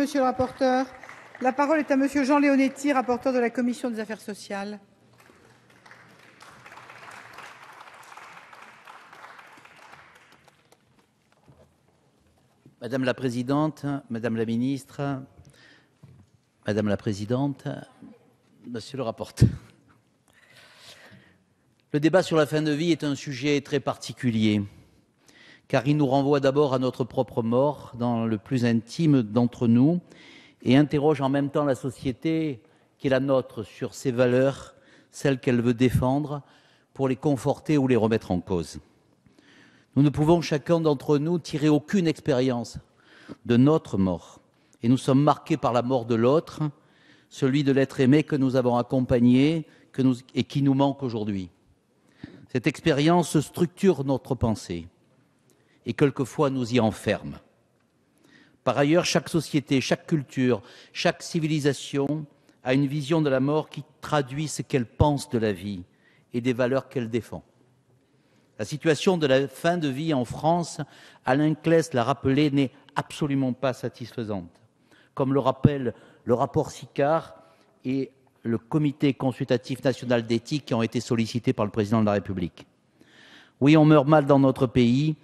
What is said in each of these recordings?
monsieur le rapporteur. La parole est à monsieur Jean Leonetti, rapporteur de la Commission des affaires sociales. Madame la présidente, madame la ministre, madame la présidente, monsieur le rapporteur. Le débat sur la fin de vie est un sujet très particulier, car il nous renvoie d'abord à notre propre mort, dans le plus intime d'entre nous, et interroge en même temps la société qui est la nôtre sur ses valeurs, celles qu'elle veut défendre, pour les conforter ou les remettre en cause. Nous ne pouvons chacun d'entre nous tirer aucune expérience de notre mort, et nous sommes marqués par la mort de l'autre, celui de l'être aimé que nous avons accompagné et qui nous manque aujourd'hui. Cette expérience structure notre pensée et quelquefois nous y enferme. Par ailleurs, chaque société, chaque culture, chaque civilisation a une vision de la mort qui traduit ce qu'elle pense de la vie et des valeurs qu'elle défend. La situation de la fin de vie en France, Alain Claes l'a rappelé, n'est absolument pas satisfaisante. Comme le rappelle le rapport Sicard et le Comité consultatif national d'éthique qui ont été sollicités par le président de la République. Oui, on meurt mal dans notre pays,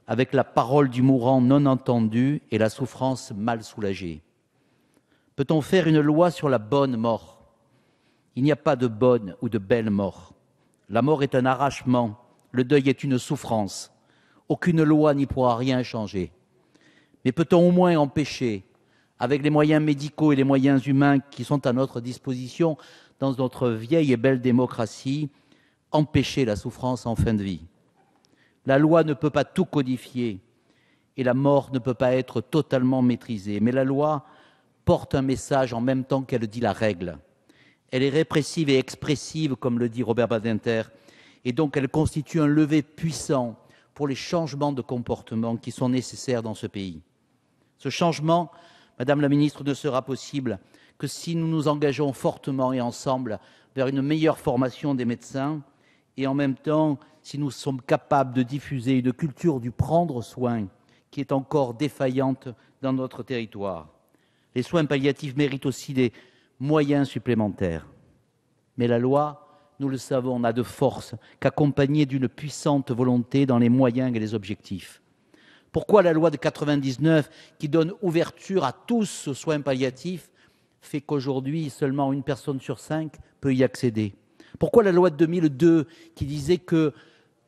avec la parole du mourant non entendue et la souffrance mal soulagée. Peut-on faire une loi sur la bonne mort? Il n'y a pas de bonne ou de belle mort. La mort est un arrachement, le deuil est une souffrance. Aucune loi n'y pourra rien changer. Mais peut-on au moins empêcher, avec les moyens médicaux et les moyens humains qui sont à notre disposition dans notre vieille et belle démocratie, empêcher la souffrance en fin de vie? La loi ne peut pas tout codifier et la mort ne peut pas être totalement maîtrisée. Mais la loi porte un message en même temps qu'elle dit la règle. Elle est répressive et expressive, comme le dit Robert Badinter, et donc elle constitue un levier puissant pour les changements de comportement qui sont nécessaires dans ce pays. Ce changement, Madame la Ministre, ne sera possible que si nous nous engageons fortement et ensemble vers une meilleure formation des médecins et en même temps si nous sommes capables de diffuser une culture du prendre soin qui est encore défaillante dans notre territoire. Les soins palliatifs méritent aussi des moyens supplémentaires. Mais la loi, nous le savons, n'a de force qu'accompagnée d'une puissante volonté dans les moyens et les objectifs. Pourquoi la loi de 99, qui donne ouverture à tous aux soins palliatifs, fait qu'aujourd'hui, seulement une personne sur 5 peut y accéder? Pourquoi la loi de 2002, qui disait que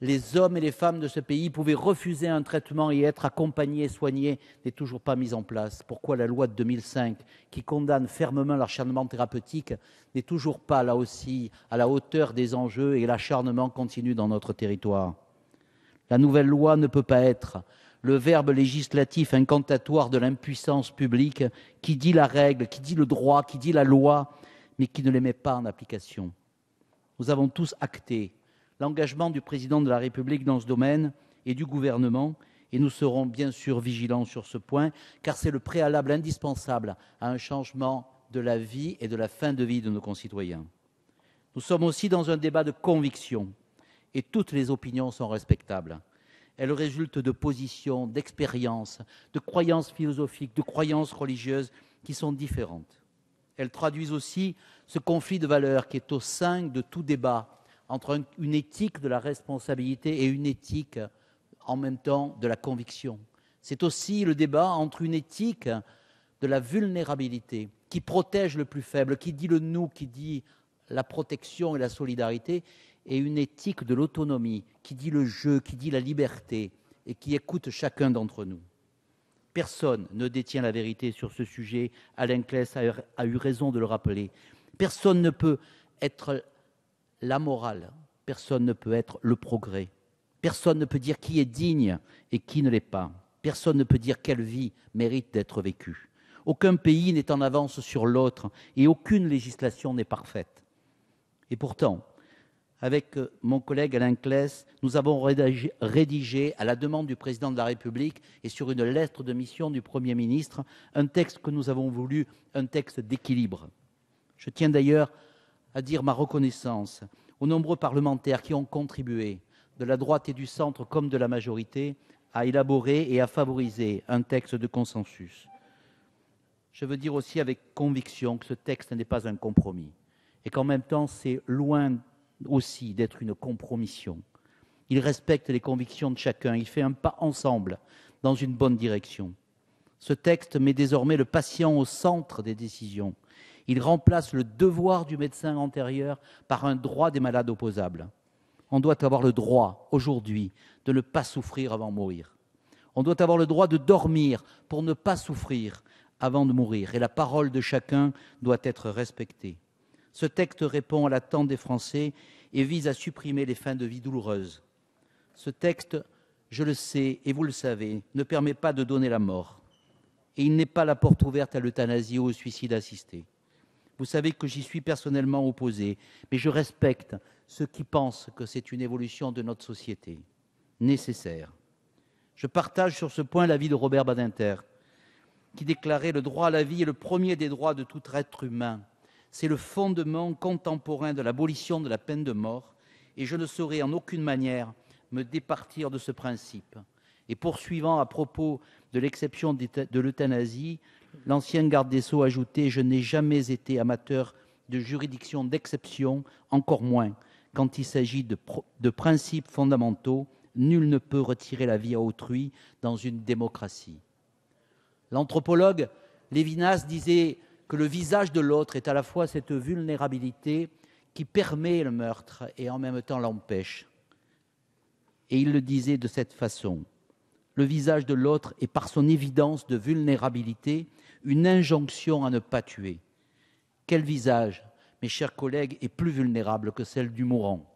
les hommes et les femmes de ce pays pouvaient refuser un traitement et être accompagnés et soignés, n'est toujours pas mise en place? Pourquoi la loi de 2005, qui condamne fermement l'acharnement thérapeutique, n'est toujours pas, là aussi, à la hauteur des enjeux et l'acharnement continue dans notre territoire? La nouvelle loi ne peut pas être le verbe législatif incantatoire de l'impuissance publique qui dit la règle, qui dit le droit, qui dit la loi, mais qui ne les met pas en application. Nous avons tous acté l'engagement du président de la République dans ce domaine et du gouvernement, et nous serons bien sûr vigilants sur ce point, car c'est le préalable indispensable à un changement de la vie et de la fin de vie de nos concitoyens. Nous sommes aussi dans un débat de conviction, et toutes les opinions sont respectables. Elles résultent de positions, d'expériences, de croyances philosophiques, de croyances religieuses qui sont différentes. Elles traduisent aussi ce conflit de valeurs qui est au sein de tout débat entre une éthique de la responsabilité et une éthique en même temps de la conviction. C'est aussi le débat entre une éthique de la vulnérabilité qui protège le plus faible, qui dit le nous, qui dit la protection et la solidarité, et une éthique de l'autonomie qui dit le jeu, qui dit la liberté et qui écoute chacun d'entre nous. Personne ne détient la vérité sur ce sujet. Alain Claes a eu raison de le rappeler. Personne ne peut être la morale. Personne ne peut être le progrès. Personne ne peut dire qui est digne et qui ne l'est pas. Personne ne peut dire quelle vie mérite d'être vécue. Aucun pays n'est en avance sur l'autre et aucune législation n'est parfaite. Et pourtant, avec mon collègue Alain Claes, nous avons rédigé, à la demande du président de la République et sur une lettre de mission du Premier ministre, un texte que nous avons voulu, un texte d'équilibre. Je tiens d'ailleurs à dire ma reconnaissance aux nombreux parlementaires qui ont contribué, de la droite et du centre comme de la majorité, à élaborer et à favoriser un texte de consensus. je veux dire aussi avec conviction que ce texte n'est pas un compromis et qu'en même temps, c'est loin aussi d'être une compromission. Il respecte les convictions de chacun, il fait un pas ensemble dans une bonne direction. Ce texte met désormais le patient au centre des décisions. Il remplace le devoir du médecin antérieur par un droit des malades opposables. On doit avoir le droit, aujourd'hui, de ne pas souffrir avant de mourir. On doit avoir le droit de dormir pour ne pas souffrir avant de mourir. Et la parole de chacun doit être respectée. Ce texte répond à l'attente des Français et vise à supprimer les fins de vie douloureuses. Ce texte, je le sais et vous le savez, ne permet pas de donner la mort. Et il n'est pas la porte ouverte à l'euthanasie ou au suicide assisté. Vous savez que j'y suis personnellement opposé, mais je respecte ceux qui pensent que c'est une évolution de notre société, nécessaire. Je partage sur ce point l'avis de Robert Badinter, qui déclarait « Le droit à la vie est le premier des droits de tout être humain. C'est le fondement contemporain de l'abolition de la peine de mort, et je ne saurais en aucune manière me départir de ce principe. » Et poursuivant à propos de l'exception de l'euthanasie, l'ancien garde des Sceaux ajoutait « Je n'ai jamais été amateur de juridiction d'exception, encore moins quand il s'agit de principes fondamentaux. Nul ne peut retirer la vie à autrui dans une démocratie. » L'anthropologue Lévinas disait que le visage de l'autre est à la fois cette vulnérabilité qui permet le meurtre et en même temps l'empêche. Et il le disait de cette façon. Le visage de l'autre est par son évidence de vulnérabilité une injonction à ne pas tuer. Quel visage, mes chers collègues, est plus vulnérable que celle du mourant?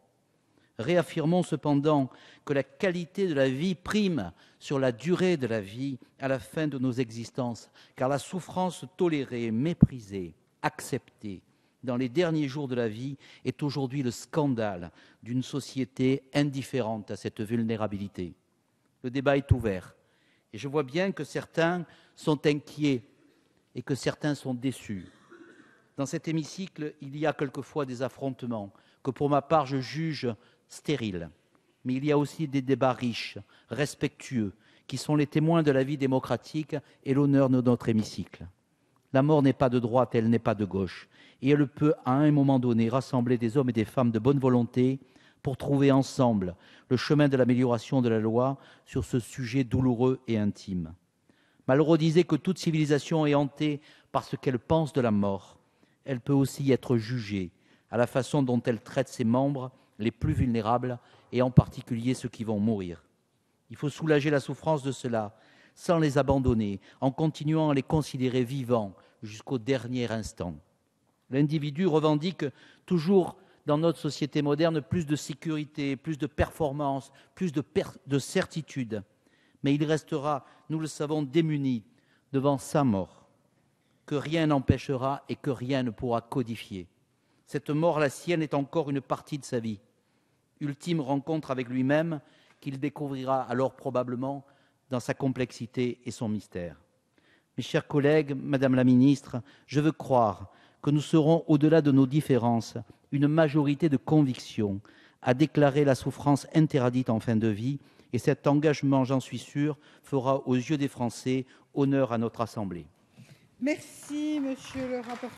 Réaffirmons cependant que la qualité de la vie prime sur la durée de la vie à la fin de nos existences, car la souffrance tolérée, méprisée, acceptée dans les derniers jours de la vie est aujourd'hui le scandale d'une société indifférente à cette vulnérabilité. Le débat est ouvert et je vois bien que certains sont inquiets et que certains sont déçus. Dans cet hémicycle, il y a quelquefois des affrontements que pour ma part je juge stériles. Mais il y a aussi des débats riches, respectueux, qui sont les témoins de la vie démocratique et l'honneur de notre hémicycle. La mort n'est pas de droite, elle n'est pas de gauche. Et elle peut, à un moment donné, rassembler des hommes et des femmes de bonne volonté pour trouver ensemble le chemin de l'amélioration de la loi sur ce sujet douloureux et intime. Malraux disait que toute civilisation est hantée par ce qu'elle pense de la mort. Elle peut aussi être jugée à la façon dont elle traite ses membres les plus vulnérables et en particulier ceux qui vont mourir. Il faut soulager la souffrance de ceux-là sans les abandonner, en continuant à les considérer vivants jusqu'au dernier instant. L'individu revendique toujours dans notre société moderne plus de sécurité, plus de performance, plus de certitude. Mais il restera, nous le savons, démuni devant sa mort, que rien n'empêchera et que rien ne pourra codifier. Cette mort, la sienne, est encore une partie de sa vie. Ultime rencontre avec lui-même qu'il découvrira alors probablement dans sa complexité et son mystère. Mes chers collègues, Madame la Ministre, je veux croire que nous serons, au-delà de nos différences, une majorité de conviction à déclarer la souffrance interdite en fin de vie, et cet engagement, j'en suis sûr, fera aux yeux des Français honneur à notre Assemblée. Merci, monsieur le rapporteur.